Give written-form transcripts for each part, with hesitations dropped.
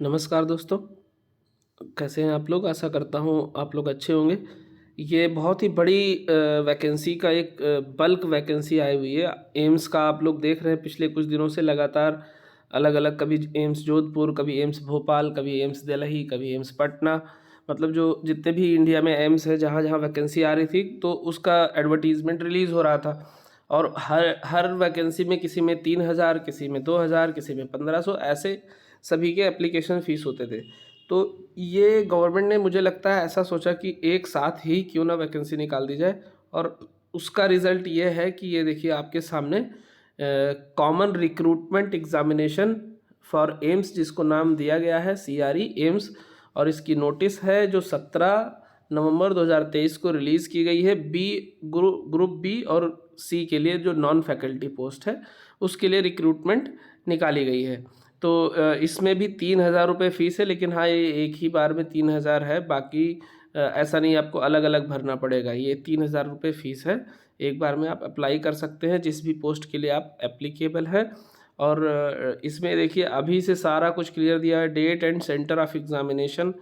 नमस्कार दोस्तों, कैसे हैं आप लोग? आशा करता हूँ आप लोग अच्छे होंगे। ये बहुत ही बड़ी वैकेंसी का एक बल्क वैकेंसी आई हुई है। एम्स का आप लोग देख रहे हैं पिछले कुछ दिनों से लगातार अलग-अलग, कभी एम्स जोधपुर, कभी एम्स भोपाल, कभी एम्स दिल्ली, कभी एम्स पटना। मतलब जो जितने भी इंडिया में एम्स है, जहाँ-जहाँ वैकेंसी आ रही थी, तो उसका एडवर्टाइज़मेंट रिलीज़ हो रहा था। और हर हर वैकेंसी में किसी में 3,000, किसी में 2,000, किसी में 1,500, ऐसे सभी के एप्लीकेशन फ़ीस होते थे। तो ये गवर्नमेंट ने, मुझे लगता है, ऐसा सोचा कि एक साथ ही क्यों ना वैकेंसी निकाल दी जाए। और उसका रिज़ल्ट ये है कि ये देखिए आपके सामने, common recruitment examination for AIIMS, जिसको नाम दिया गया है CRE एम्स। और इसकी नोटिस है जो 17 नवंबर 2023 को रिलीज़ की गई है। ग्रुप बी और सी के लिए जो नॉन फैकल्टी पोस्ट है, उसके लिए रिक्रूटमेंट निकाली गई है। तो इसमें भी 3,000 रुपये फ़ीस है, लेकिन हाँ, ये एक ही बार में 3,000 है। बाकी ऐसा नहीं, आपको अलग अलग भरना पड़ेगा। ये 3,000 रुपये फ़ीस है। एक बार में आप अप्लाई कर सकते हैं जिस भी पोस्ट के लिए आप एप्लीकेबल हैं। और इसमें देखिए अभी से सारा कुछ क्लियर दिया है। Date and centre of examination,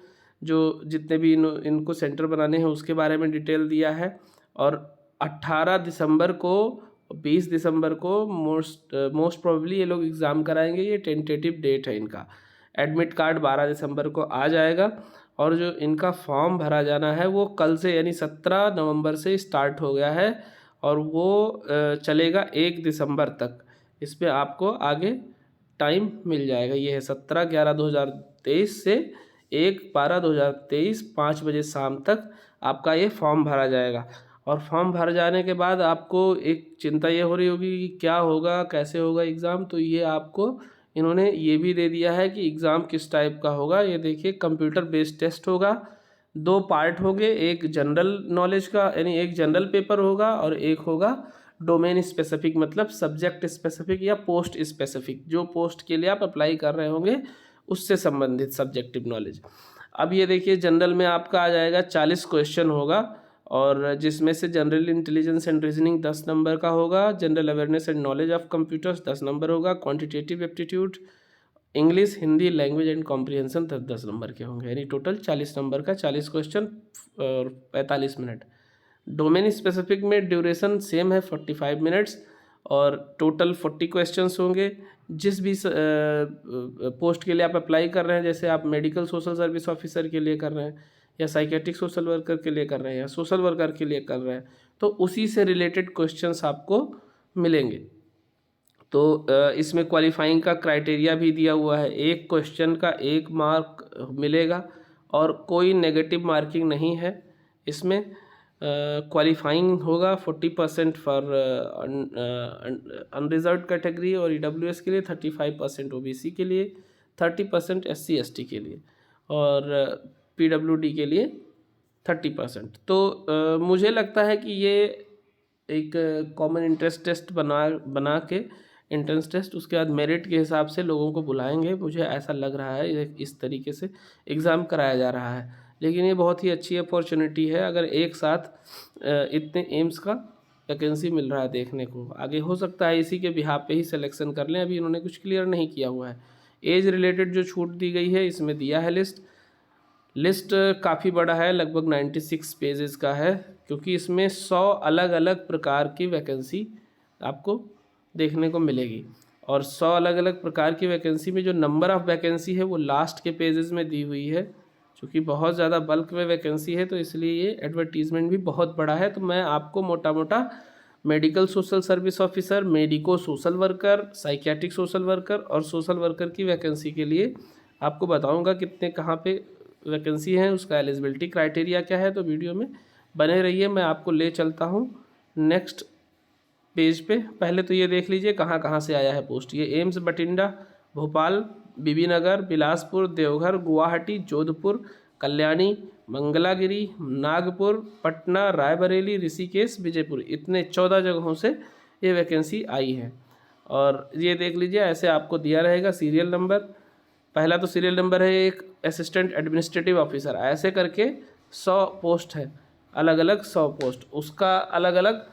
जो जितने भी इनको सेंटर बनाने हैं उसके बारे में डिटेल दिया है। और 18 दिसंबर को, 20 दिसंबर को मोस्ट प्रोबेबली ये लोग एग्ज़ाम कराएंगे। ये टेंटेटिव डेट है इनका। एडमिट कार्ड 12 दिसंबर को आ जाएगा। और जो इनका फॉर्म भरा जाना है वो कल से, यानी 17 नवंबर से स्टार्ट हो गया है। और वो चलेगा 1 दिसंबर तक। इस पे आपको आगे टाइम मिल जाएगा। ये है 17/11/2023 से 1/12/2023 5 बजे शाम तक आपका ये फॉर्म भरा जाएगा। और फॉर्म भर जाने के बाद आपको एक चिंता ये हो रही होगी कि क्या होगा, कैसे होगा एग्ज़ाम। तो ये आपको इन्होंने ये भी दे दिया है कि एग्ज़ाम किस टाइप का होगा। ये देखिए, कंप्यूटर बेस्ड टेस्ट होगा। 2 पार्ट होंगे, एक जनरल नॉलेज का, यानी एक जनरल पेपर होगा, और एक होगा डोमेन स्पेसिफिक, मतलब सब्जेक्ट स्पेसिफिक या पोस्ट स्पेसिफिक। जो पोस्ट के लिए आप अप्लाई कर रहे होंगे उससे संबंधित सब्जेक्टिव नॉलेज। अब ये देखिए, जनरल में आपका आ जाएगा 40 क्वेश्चन होगा, और जिसमें से general intelligence and reasoning 10 number का होगा। General awareness and knowledge of computers 10 number होगा। Quantitative aptitude, English, Hindi language and comprehension 10-10 number के होंगे, यानी टोटल 40 नंबर का 40 क्वेश्चन और 45 मिनट। डोमेन स्पेसिफिक में ड्यूरेशन सेम है, 45 मिनट्स, और टोटल 40 क्वेश्चंस होंगे। जिस भी पोस्ट के लिए आप अप्लाई कर रहे हैं, जैसे आप मेडिकल सोशल सर्विस ऑफिसर के लिए कर रहे हैं, या साइकेट्रिक सोशल वर्कर के लिए कर रहे हैं, या सोशल वर्कर के लिए कर रहे हैं, तो उसी से रिलेटेड क्वेश्चंस आपको मिलेंगे। तो इसमें क्वालिफाइंग का क्राइटेरिया भी दिया हुआ है। एक क्वेश्चन का 1 मार्क मिलेगा, और कोई नेगेटिव मार्किंग नहीं है इसमें। क्वालिफाइंग होगा 40% फॉर अनरिजर्व्ड कैटेगरी और EWS के लिए, 35% OBC के लिए, 30% SC/ST के लिए, और PWD के लिए 30%। तो मुझे लगता है कि ये एक कॉमन इंटरेस्ट टेस्ट बना के, एंट्रेंस टेस्ट, उसके बाद मेरिट के हिसाब से लोगों को बुलाएंगे। मुझे ऐसा लग रहा है इस तरीके से एग्ज़ाम कराया जा रहा है। लेकिन ये बहुत ही अच्छी अपॉर्चुनिटी है अगर एक साथ इतने एम्स का वैकेंसी मिल रहा है देखने को। आगे हो सकता है इसी के बिहाफ पे ही सिलेक्शन कर लें। अभी इन्होंने कुछ क्लियर नहीं किया हुआ है। एज रिलेटेड जो छूट दी गई है इसमें दिया है लिस्ट काफ़ी बड़ा है, लगभग 96 पेजेस का है, क्योंकि इसमें 100 अलग अलग प्रकार की वैकेंसी आपको देखने को मिलेगी। और 100 अलग अलग प्रकार की वैकेंसी में जो नंबर ऑफ़ वैकेंसी है वो लास्ट के पेजेस में दी हुई है। चूँकि बहुत ज़्यादा बल्क में वैकेंसी है, तो इसलिए ये एडवर्टीज़मेंट भी बहुत बड़ा है। तो मैं आपको मोटा मोटा medical social service officer, medico social worker, psychiatric social worker और सोशल वर्कर की वैकेंसी के लिए आपको बताऊंगा कितने कहाँ पे वैकेंसी है, उसका एलिजिबिलिटी क्राइटेरिया क्या है। तो वीडियो में बने रहिए, मैं आपको ले चलता हूँ नेक्स्ट पेज पे। पहले तो ये देख लीजिए कहाँ कहाँ से आया है पोस्ट। ये एम्स बठिंडा, भोपाल, बीबीनगर, बिलासपुर, देवघर, गुवाहाटी, जोधपुर, कल्याणी, मंगलागिरी, नागपुर, पटना, रायबरेली, ऋषिकेश, विजयपुर, इतने 14 जगहों से ये वैकेंसी आई है। और ये देख लीजिए, ऐसे आपको दिया रहेगा सीरियल नंबर। पहला तो सीरियल नंबर है एक असिस्टेंट एडमिनिस्ट्रेटिव ऑफिसर, ऐसे करके 100 पोस्ट है, अलग अलग 100 पोस्ट। उसका अलग अलग,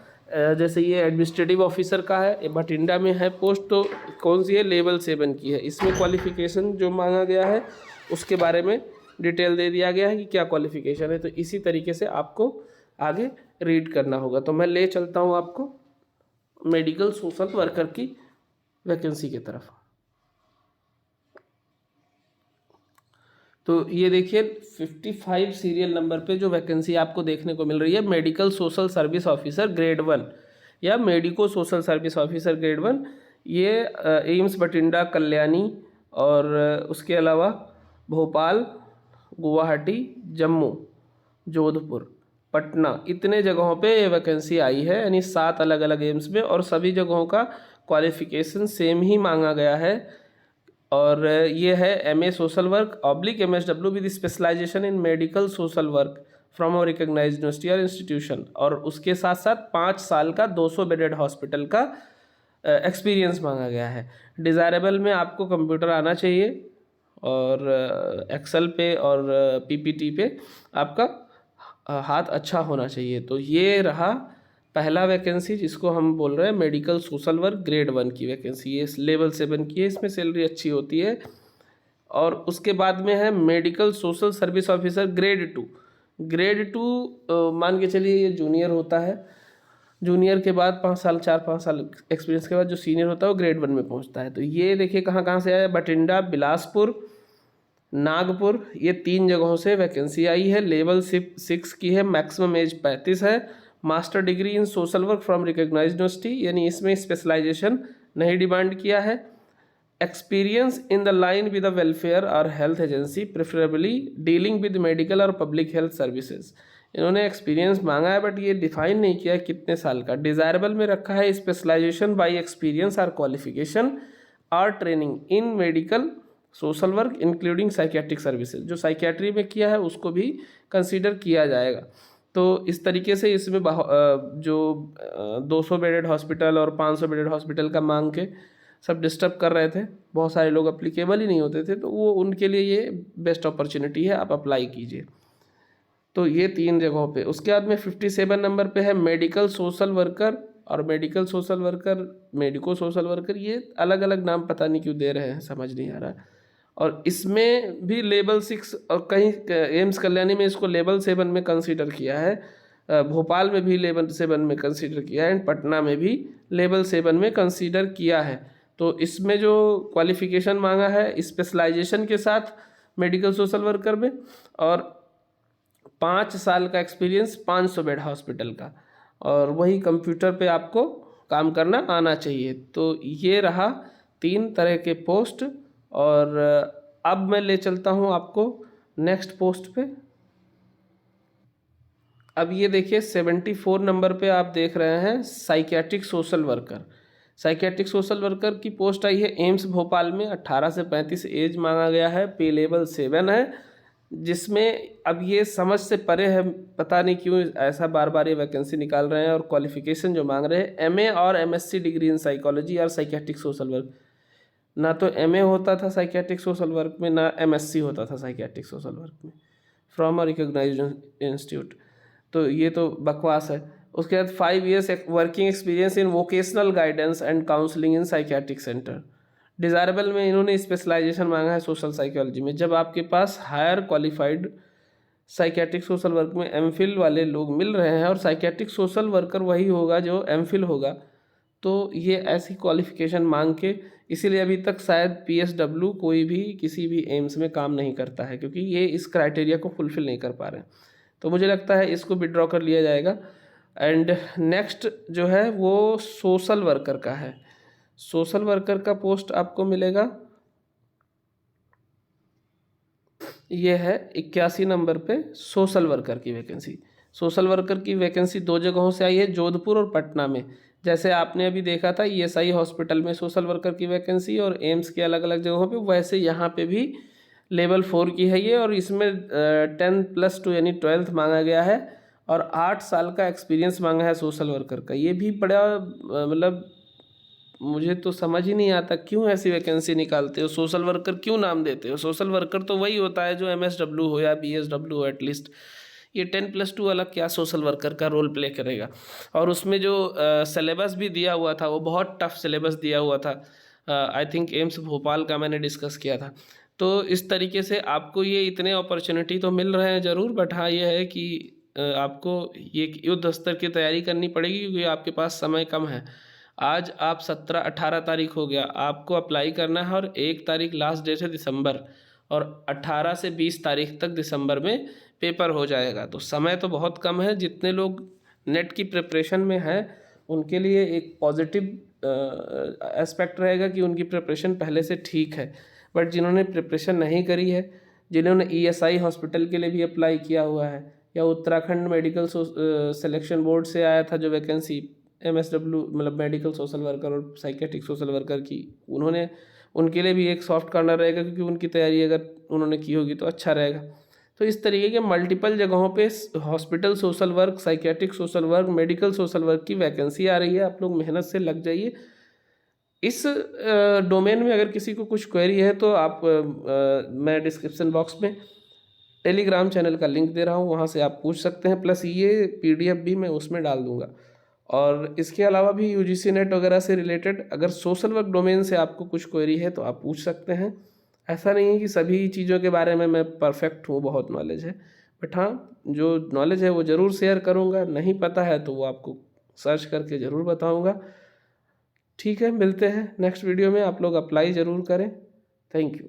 जैसे ये एडमिनिस्ट्रेटिव ऑफिसर का है, ये बठिंडा में है पोस्ट, तो कौन सी है, लेवल 7 की है। इसमें क्वालिफ़िकेशन जो मांगा गया है उसके बारे में डिटेल दे दिया गया है कि क्या क्वालिफ़िकेशन है। तो इसी तरीके से आपको आगे रीड करना होगा। तो मैं ले चलता हूँ आपको मेडिकल सोशल वर्कर की वैकेंसी की तरफ। तो ये देखिए 55 सीरियल नंबर पे जो वैकेंसी आपको देखने को मिल रही है, medical social service officer grade 1 या medico social service officer grade 1, ये एम्स बठिंडा, कल्याणी और उसके अलावा भोपाल, गुवाहाटी, जम्मू, जोधपुर, पटना, इतने जगहों पे ये वैकेंसी आई है, यानी 7 अलग अलग एम्स में, और सभी जगहों का क्वालिफिकेशन सेम ही मांगा गया है। और ये है MA social work oblique MSW with specialisation in medical social work from a recognised university और इंस्टीट्यूशन, और उसके साथ साथ 5 साल का 200 बेडेड हॉस्पिटल का एक्सपीरियंस मांगा गया है। डिज़ायरेबल में आपको कंप्यूटर आना चाहिए और एक्सेल पे और पीपीटी पे आपका हाथ अच्छा होना चाहिए। तो ये रहा पहला वैकेंसी जिसको हम बोल रहे हैं मेडिकल सोशल वर्क ग्रेड 1 की वैकेंसी, ये लेवल 7 की है, इसमें सैलरी अच्छी होती है। और उसके बाद में है medical social service officer grade 2। Grade 2 मान के चलिए ये जूनियर होता है, जूनियर के बाद 5 साल 4-5 साल एक्सपीरियंस के बाद जो सीनियर होता है वो ग्रेड 1 में पहुंचता है। तो ये देखिए कहाँ कहाँ से आया, बठिंडा, बिलासपुर, नागपुर, ये 3 जगहों से वैकेंसी आई है। लेवल 6 की है, मैक्सिमम एज 35 है। Master degree in social work from recognised university, यानी इसमें स्पेशलाइजेशन नहीं डिमांड किया है। Experience in the line with the welfare और health agency preferably dealing with medical और पब्लिक हेल्थ सर्विसेज। इन्होंने एक्सपीरियंस मांगा है बट ये डिफाइन नहीं किया कितने साल का। डिज़ायरेबल में रखा है स्पेशलाइजेशन बाय एक्सपीरियंस और क्वालिफिकेशन और training in medical social work including psychiatric services, जो साइकियाट्री में किया है उसको भी कंसीडर किया जाएगा। तो इस तरीके से इसमें जो 200 बेडेड हॉस्पिटल और 500 बेडेड हॉस्पिटल का मांग के सब डिस्टर्ब कर रहे थे, बहुत सारे लोग अप्लीकेबल ही नहीं होते थे, तो वो उनके लिए ये बेस्ट अपॉर्चुनिटी है, आप अप्लाई कीजिए। तो ये 3 जगहों पे। उसके बाद में 57 नंबर पे है मेडिकल सोशल वर्कर और medical social worker, medico social worker, ये अलग अलग नाम पता नहीं क्यों दे रहे हैं, समझ नहीं आ रहा। और इसमें भी लेवल 6 और कहीं एम्स कल्याणी में इसको लेवल 7 में कंसीडर किया है, भोपाल में भी लेवल 7 में कंसीडर किया है, एंड पटना में भी लेवल 7 में कंसीडर किया है। तो इसमें जो क्वालिफिकेशन मांगा है स्पेशलाइजेशन के साथ मेडिकल सोशल वर्कर में, और 5 साल का एक्सपीरियंस 500 बेड हॉस्पिटल का, और वही कंप्यूटर पे आपको काम करना आना चाहिए। तो ये रहा 3 तरह के पोस्ट। और अब मैं ले चलता हूँ आपको नेक्स्ट पोस्ट पे। अब ये देखिए 74 नंबर पे आप देख रहे हैं psychiatric social worker. Psychiatric social worker की पोस्ट आई है एम्स भोपाल में, 18 से 35 एज मांगा गया है, पे लेवल 7 है, जिसमें अब ये समझ से परे है, पता नहीं क्यों ऐसा बार बार ये वैकेंसी निकाल रहे हैं। और क्वालिफिकेशन जो मांग रहे हैं एमए और एमएससी डिग्री इन साइकोलॉजी और साइकियाट्रिक सोशल वर्क। ना तो एमए होता था साइकियाट्रिक सोशल वर्क में, ना एमएससी होता था साइकियाट्रिक सोशल वर्क में फ्रॉम अ रिकॉग्नाइज्ड इंस्टीट्यूट। तो ये तो बकवास है। उसके बाद 5 years working experience in vocational guidance and counselling in psychiatric centre. Desirable में इन्होंने स्पेशलाइजेशन मांगा है सोशल साइकोलॉजी में। जब आपके पास higher qualified psychiatric social work में एमफिल वाले लोग मिल रहे हैं, और साइकियाट्रिक सोशल वर्कर वही होगा जो एमफिल होगा, तो ये ऐसी क्वालिफिकेशन मांग के, इसीलिए अभी तक शायद पीएसडब्ल्यू कोई भी किसी भी एम्स में काम नहीं करता है, क्योंकि ये इस क्राइटेरिया को फुलफिल नहीं कर पा रहे हैं। तो मुझे लगता है इसको विड्रॉ कर लिया जाएगा। एंड नेक्स्ट जो है वो सोशल वर्कर का है। सोशल वर्कर का पोस्ट आपको मिलेगा, ये है 81 नंबर पे सोशल वर्कर की वैकेंसी। सोशल वर्कर की वैकेंसी 2 जगहों से आई है, जोधपुर और पटना में। जैसे आपने अभी देखा था ईएसआई हॉस्पिटल में सोशल वर्कर की वैकेंसी और एम्स के अलग अलग जगहों पे, वैसे यहाँ पे भी लेवल 4 की है ये, और इसमें 10+2 यानी 12th मांगा गया है, और 8 साल का एक्सपीरियंस मांगा है सोशल वर्कर का। ये भी बड़ा मतलब मुझे तो समझ ही नहीं आता क्यों ऐसी वैकेंसी निकालते हो, सोशल वर्कर क्यों नाम देते हो। सोशल वर्कर तो वही होता है जो एमएसडब्ल्यू हो या बीएसडब्ल्यू हो एटलीस्ट। ये 10+2 वाला क्या सोशल वर्कर का रोल प्ले करेगा। और उसमें जो सिलेबस भी दिया हुआ था वो बहुत टफ सिलेबस दिया हुआ था। आई थिंक एम्स भोपाल का मैंने डिस्कस किया था। तो इस तरीके से आपको ये इतने अपॉर्चुनिटी तो मिल रहे हैं ज़रूर, बट हाँ ये है कि आपको ये युद्ध स्तर की तैयारी करनी पड़ेगी क्योंकि आपके पास समय कम है। आज आप 17-18 तारीख हो गया, आपको अप्लाई करना है और 1 तारीख लास्ट डेट है दिसंबर, और 18 से 20 तारीख तक दिसंबर में पेपर हो जाएगा। तो समय तो बहुत कम है। जितने लोग नेट की प्रिपरेशन में हैं उनके लिए एक पॉजिटिव एस्पेक्ट रहेगा कि उनकी प्रिपरेशन पहले से ठीक है। बट जिन्होंने प्रिपरेशन नहीं करी है, जिन्होंने ईएसआई हॉस्पिटल के लिए भी अप्लाई किया हुआ है, या उत्तराखंड मेडिकल सिलेक्शन बोर्ड से आया था जो वैकेंसी MSW मतलब मेडिकल सोशल वर्कर और साइकेट्रिक सोशल वर्कर की, उन्होंने उनके लिए भी एक सॉफ्ट कॉर्नर रहेगा क्योंकि उनकी तैयारी अगर उन्होंने की होगी तो अच्छा रहेगा। तो इस तरीके के मल्टीपल जगहों पे hospital social work, psychiatric social work, medical social work की वैकेंसी आ रही है। आप लोग मेहनत से लग जाइए। इस डोमेन में अगर किसी को कुछ क्वेरी है तो आप मैं डिस्क्रिप्शन बॉक्स में टेलीग्राम चैनल का लिंक दे रहा हूँ, वहाँ से आप पूछ सकते हैं। प्लस ये PDF भी मैं उसमें डाल दूँगा। और इसके अलावा भी UGC नेट वगैरह से रिलेटेड अगर सोशल वर्क डोमेन से आपको कुछ क्वेरी है तो आप पूछ सकते हैं। ऐसा नहीं है कि सभी चीज़ों के बारे में मैं परफेक्ट हूँ, बहुत नॉलेज है, बट हाँ जो नॉलेज है वो ज़रूर शेयर करूँगा। नहीं पता है तो वो आपको सर्च करके ज़रूर बताऊँगा। ठीक है, मिलते हैं नेक्स्ट वीडियो में। आप लोग अप्लाई ज़रूर करें। Thank you.